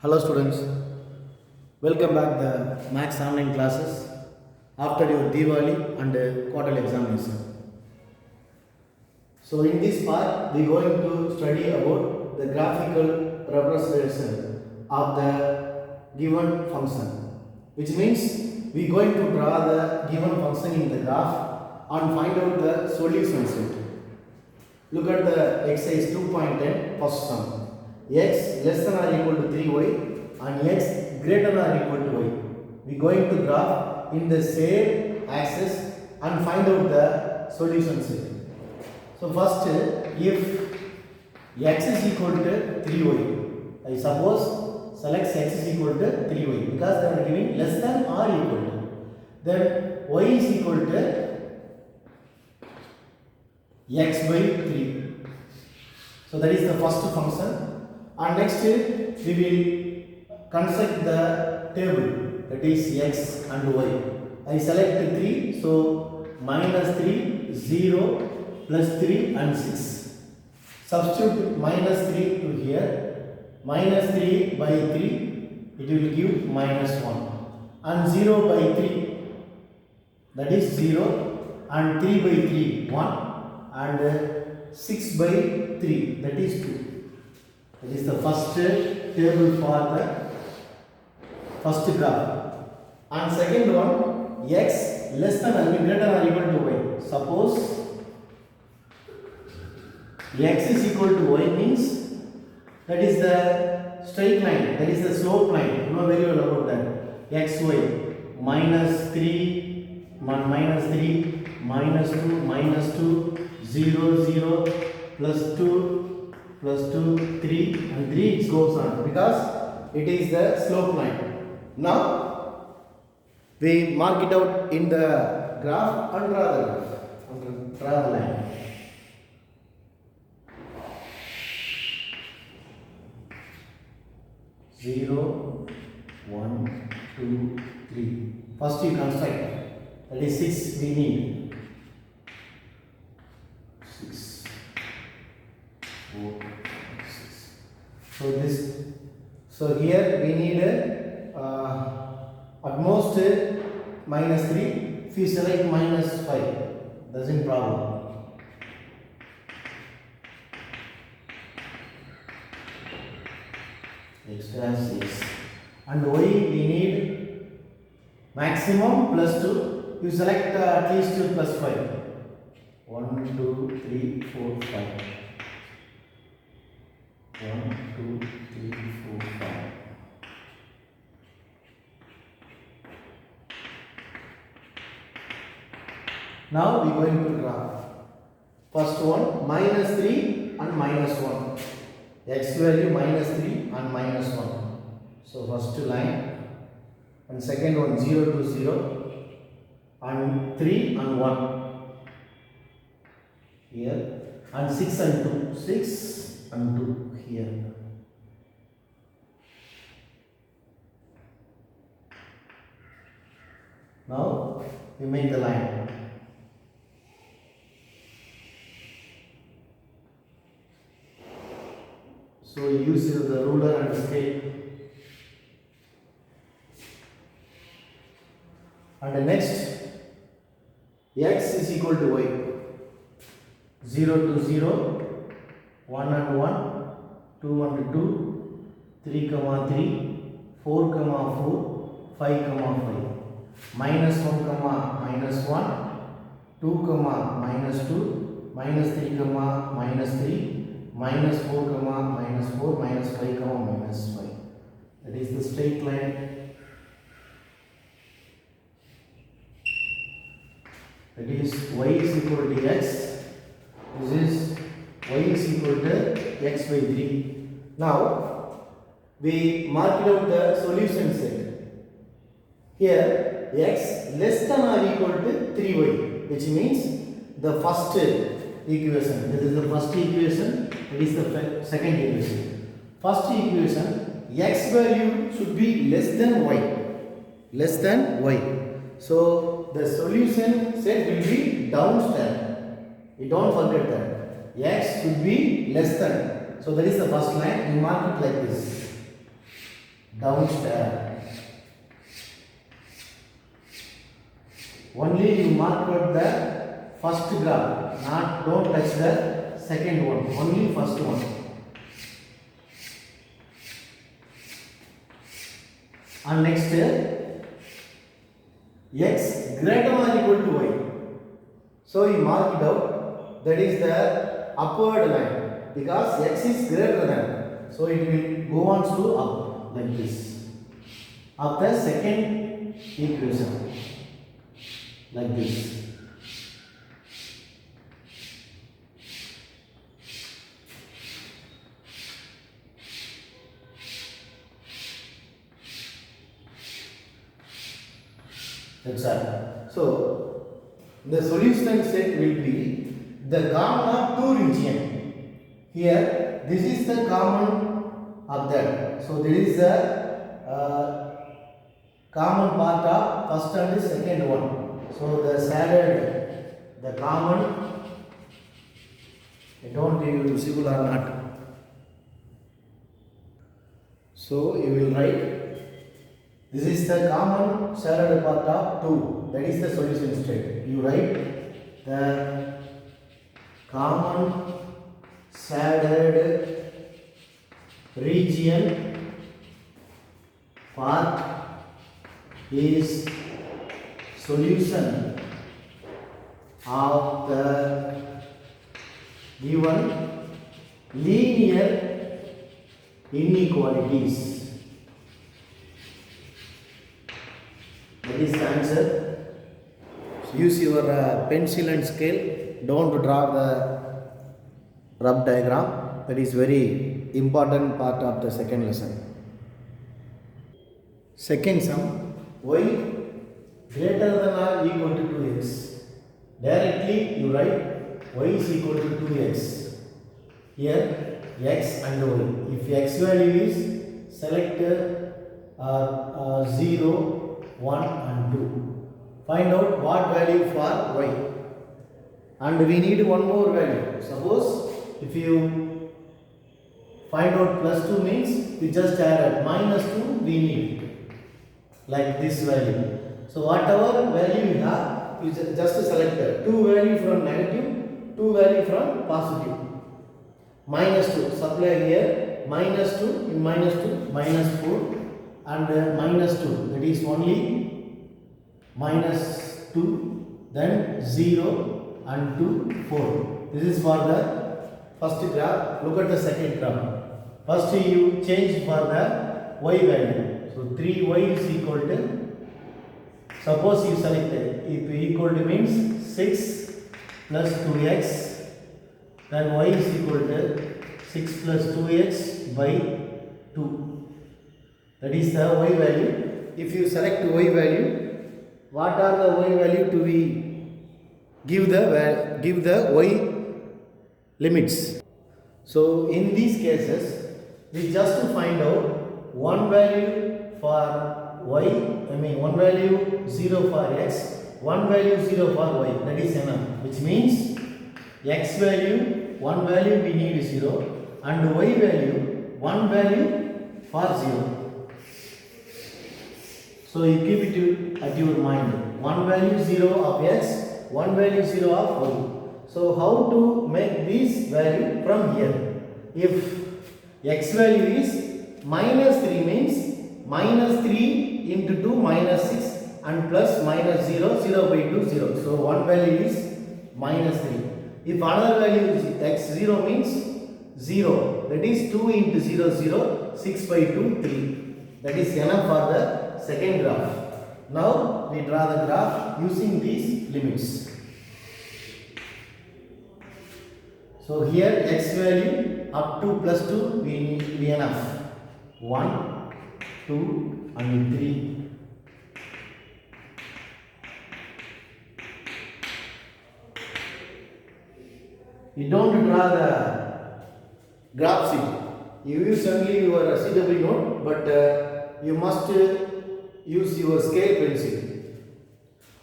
Hello students, welcome back the Max online classes after your Diwali and quarterly examination. So in this part we are going to study about the graphical representation of the given function, which means we are going to draw the given function in the graph and find out the solution set. Look at the exercise 2.10 first sum. X less than or equal to 3y and x greater than or equal to y. We are going to graph in the same axis and find out the solution set. So first, if x is equal to 3y, I suppose select x is equal to 3y because they are giving less than or equal to. Then y is equal to x by 3. So that is the first function. And next we will construct the table, that is x and y. I select 3, so minus 3, 0, plus 3 and 6. Substitute minus 3 to here. Minus 3 by 3, it will give minus 1. And 0 by 3, that is 0. And 3 by 3, 1. And 6 by 3, that is 2. That is the first table for the first graph. And second one, x less than or greater than or equal to y. Suppose x is equal to y means that is the straight line, that is the slope line. You know very well about that. xy minus 3, minus 3, minus 2, minus 2, 0, 0, plus 2, plus 2, 3 and 3 it goes on because it is the slope line. Now we mark it out in the graph and draw the graph and draw the line. Zero, 1, 2, 3. First you construct, that is 6 we need. 6, 4, 6. So here we need at most minus 3. If you select minus 5, doesn't problem. Extra 6. And y we need maximum plus 2. You select at least 2 plus 5. 1, 2, 3, 4, 5. 1, 2, 3, 4, 5. Now we are going to draw. First one minus 3 and minus 1. X value minus 3 and minus 1. So first line. And second one 0 to 0. And 3 and 1. Here. And 6 and 2. 6 and 2 here. Now we make the line. So use the ruler and scale. And the next, x is equal to y. 0 to 0, 1 and 1, 2 and 2, 3 comma 3, 4 comma 4, 5 comma 5. Minus 1 comma minus 1, 2 comma minus 2, minus 3 comma minus 3, minus 4 comma minus 4, minus 5 comma minus 5. That is the straight line. That is y is equal to x. This is y is equal to x by 3. Now we mark out the solution set. Here x less than or equal to 3y, which means the first equation. This is the first equation. It is the second equation. First equation, x value should be less than y. Less than y. So the solution set will be downstairs. You don't forget that. X should be less than. So that is the first line. You mark it like this. downstairs. Only you mark out the first graph, don't touch the second one, only first one. And next, x greater than equal to y. So you mark it out, that is the upward line, because x is greater than, so it will go on to up like this. Of the second equation, like this. That's all. So the solution set will be the common of two region. Here, this is the common of that. So there is the common part of first and the second one. So the shaded, the common, I don't know if you visible or not. So you will write, this is the common shaded part of 2, that is the solution state. You write the common shaded region part is solution of the given linear inequalities. That is the answer. Use your pencil and scale. Don't draw the rough diagram. That is very important part of the second lesson. Second sum, y greater than or equal to 2x. Directly you write y is equal to 2x. Here x and y. If x value is select 0, 1 and 2. Find out what value for y. And we need one more value. Suppose if you find out plus 2 means you just add minus 2 we need. Like this value. So whatever value you have, you just select 2 value from negative, 2 value from positive. Minus 2, supply here, minus 2, in minus 2, minus 4 and minus 2, that is only minus 2, then 0 and 2, 4. This is for the first graph. Look at the second graph. First you change for the y value. So 3y is equal to, suppose you select if equal to means 6 plus 2x, then y is equal to 6 plus 2x by 2. That is the y value. If you select y value, what are the y value to be give the y limits. So in these cases, we just find out one value for y, one value 0 for x, one value 0 for y, that is enough, which means x value, one value we need 0 and y value, one value for 0. So you keep it at your mind, one value 0 of x, one value 0 of y. So how to make this value from here? If x value is minus 3 means minus 3 into 2 minus 6 and plus minus 0, 0 by 2 0. So one value is minus 3. If another value is x0 means 0, that is 2 into 0 0, 6 by 2 3. That is enough for the second graph. Now we draw the graph using these limits. So here x value up to plus 2 we need be enough. 1, 2 and 3. You don't draw the graph sheet. You use only your CW note, but you must use your scale pencil.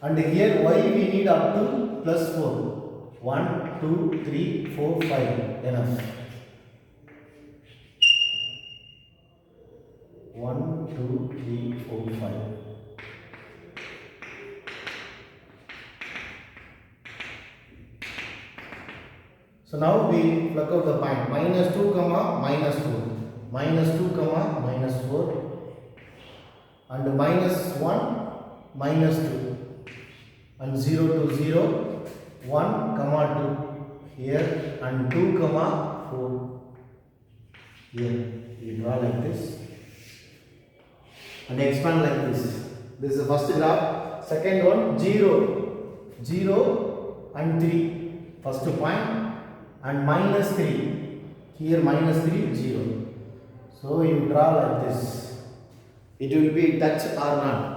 And here y we need up to plus 4. 1, 2, 3, 4, 5. Enough. 1, 2, 3, 4, 5. So now we plug out the point -2 comma -4, -2 comma -4, and -1 -2, and 0 to 0, 1 comma 2 here, and 2 comma 4 here. We draw like this and expand like this. This is the first graph. Second one 0, 0 and 3, first point, and -3 here, -3, 0. So you draw like this. It will be touch or not.